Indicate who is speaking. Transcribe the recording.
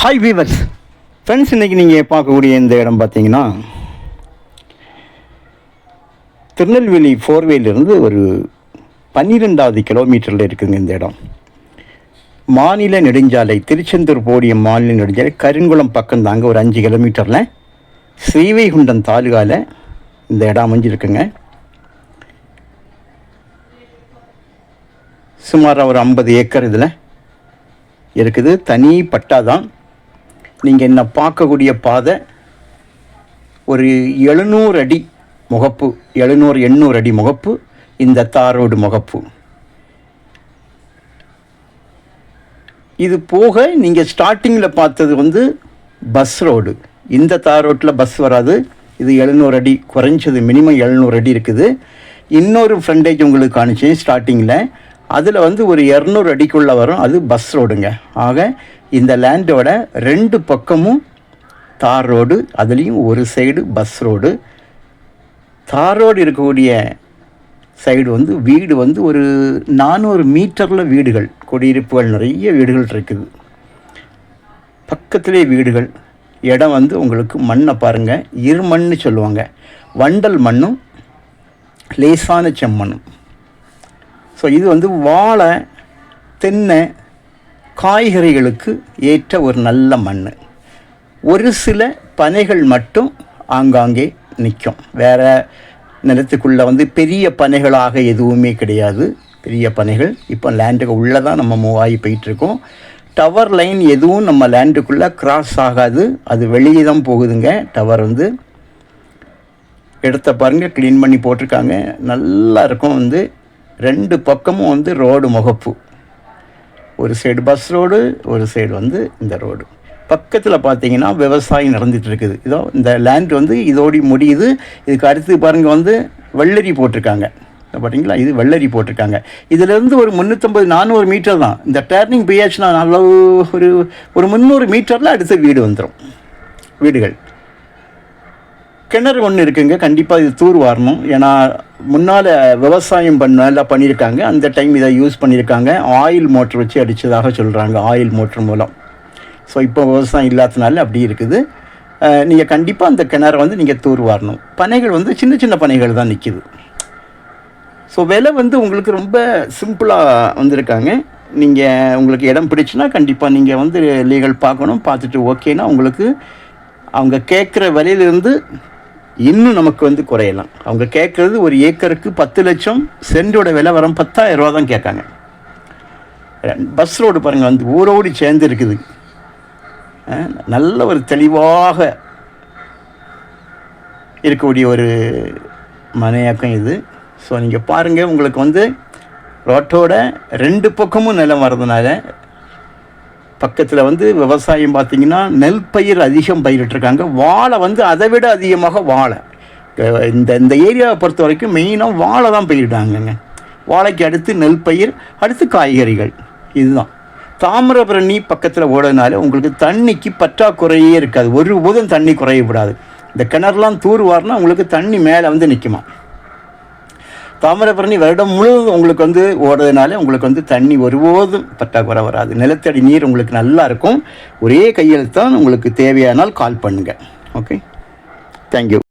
Speaker 1: Hi viewers friends, இன்றைக்கி நீங்கள் பார்க்கக்கூடிய இந்த இடம் பார்த்தீங்கன்னா திருநெல்வேலி ஃபோர்வேலிருந்து ஒரு 12வது கிலோமீட்டரில் இருக்குதுங்க இந்த இடம். மாநில நெடுஞ்சாலை திருச்செந்தூர் போடிய மாநில நெடுஞ்சாலை கருங்குளம் பக்கம் தாங்க, ஒரு 5 கிலோமீட்டரில் ஸ்ரீவைகுண்டம் தாலுகாவில் இந்த இடம் அமைஞ்சிருக்குங்க. சுமாராக ஒரு 50 ஏக்கர் இதில் இருக்குது. தனி பட்டா தான். நீங்கள் என்ன பார்க்கக்கூடிய பாதை ஒரு 700 அடி முகப்பு, 700-800 அடி முகப்பு. இந்த தார் ரோடு முகப்பு. இது போக நீங்கள் ஸ்டார்டிங்கில் பார்த்தது வந்து பஸ் ரோடு. இந்த தார் ரோட்டில் பஸ் வராது. இது 700 அடி, குறைஞ்சது மினிமம் 700 அடி இருக்குது. இன்னொரு ஃப்ரண்டேஜ் உங்களுக்கு காணிச்சேன் ஸ்டார்டிங்கில். அதில் வந்து ஒரு 200 அடிக்குள்ளே வரும், அது பஸ் ரோடுங்க. ஆக இந்த லேண்டோட 2 பக்கமும் தார் ரோடு, அதுலேயும் ஒரு சைடு பஸ் ரோடு. தார் ரோடு இருக்கக்கூடிய சைடு வந்து வீடு வந்து ஒரு 400 மீட்டரில் வீடுகள், குடியிருப்புகள், நிறைய வீடுகள் இருக்குது. பக்கத்திலே வீடுகள். இடம் வந்து உங்களுக்கு மண்ணை பாருங்கள், இருமண்ணு சொல்லுவாங்க. வண்டல் மண்ணும் லேசான செம்மண்ணும். ஸோ இது வந்து வாழை, தென்னை, காய்கறிகளுக்கு ஏற்ற ஒரு நல்ல மண். ஒரு சில பனைகள் மட்டும் ஆங்காங்கே நிற்கும். வேறு நிலத்துக்குள்ளே வந்து பெரிய பனைகளாக எதுவுமே கிடையாது. பெரிய பனைகள் இப்போ லேண்டுக்கு உள்ளே தான் நம்ம மூவ் ஆகி போயிட்டுருக்கோம். டவர் லைன் எதுவும் நம்ம லேண்டுக்குள்ளே கிராஸ் ஆகாது, அது வெளியே தான் போகுதுங்க. டவர் வந்து இடத்த பாருங்கள், க்ளீன் பண்ணி போட்டிருக்காங்க, நல்லா இருக்கும். வந்து 2 பக்கமும் வந்து ரோடு முகப்பு. ஒரு சைடு பஸ் ரோடு, ஒரு சைடு வந்து இந்த ரோடு. பக்கத்தில் பார்த்தீங்கன்னா விவசாயம் நடந்துகிட்டு இருக்குது. இதோ இந்த லேண்ட் வந்து இதோடி முடியுது. இதுக்கு அடுத்து பாருங்கள் வந்து வெள்ளரி போட்டிருக்காங்க. பார்த்தீங்களா, இது வெள்ளரி போட்டிருக்காங்க. இதிலேருந்து ஒரு 350-400 மீட்டர் தான். இந்த டேர்னிங் பிஹெச்னா நல்ல ஒரு 300 மீட்டரில் அடுத்த வீடு வந்துடும். வீடுகள், கிணறு ஒன்று இருக்குங்க. கண்டிப்பாக இது தூர் வாரணும். ஏன்னா முன்னால் விவசாயம் நல்லா பண்ணியிருக்காங்க. அந்த டைம் இதை யூஸ் பண்ணியிருக்காங்க. ஆயில் மோட்ரு வச்சு அடித்ததாக சொல்கிறாங்க, ஆயில் மோட்ரு மூலம். ஸோ இப்போ விவசாயம் இல்லாதனால அப்படி இருக்குது. நீங்கள் கண்டிப்பாக அந்த கிணறை வந்து நீங்கள் தூர் வாரணும். பனைகள் வந்து சின்ன சின்ன பனைகள் தான் நிற்கிது. ஸோ விலை வந்து உங்களுக்கு ரொம்ப சிம்பிளாக வந்திருக்காங்க. நீங்கள் உங்களுக்கு இடம் பிடிச்சுன்னா கண்டிப்பாக நீங்கள் வந்து லீகல் பார்க்கணும். பார்த்துட்டு ஓகேனா உங்களுக்கு அவங்க கேட்குற விலையிலேருந்து இன்னும் நமக்கு வந்து குறையலாம். அவங்க கேட்குறது ஒரு ஏக்கருக்கு 10 லட்சம், சென்டோட விலை வரும் 10,000 ரூபா தான் கேட்காங்க. பஸ் ரோடு பாருங்கள், வந்து ஊரோடு சேர்ந்து இருக்குது. நல்ல ஒரு தெளிவாக இருக்கக்கூடிய ஒரு மனையாக்கம் இது. ஸோ நீங்கள் பாருங்கள், உங்களுக்கு வந்து ரோட்டோட 2 பக்கமும் நிலம் வர்றதுனால பக்கத்தில் வந்து விவசாயம் பார்த்திங்கன்னா நெல் பயிர் அதிகம் பயிரிட்டிருக்காங்க. வாழை வந்து அதை விட அதிகமாக வாழை. இந்த ஏரியாவை பொறுத்த வரைக்கும் மெயினாக வாழை தான் பயிரிட்டாங்கங்க. வாழைக்கு அடுத்து நெல் பயிர், அடுத்து காய்கறிகள். இதுதான். தாமிரபரணி பக்கத்தில் ஓடுறதுனால உங்களுக்கு தண்ணிக்கு பற்றாக்குறையே இருக்காது. ஒருபோதும் தண்ணி குறையக்கூடாது. இந்த கிணறுலாம் தூர் வாரினா உங்களுக்கு தண்ணி மேலே வந்து நிற்குமா. தாமிரபரணி வருடம் முழுவதும் உங்களுக்கு வந்து ஓடுறதுனால உங்களுக்கு வந்து தண்ணி ஒருபோதும் பற்றாக்குறை வராது. நிலத்தடி நீர் உங்களுக்கு நல்லா இருக்கும். ஒரே கையெழுத்தான். உங்களுக்கு தேவையானால் கால் பண்ணுங்கள். Okay, thank you.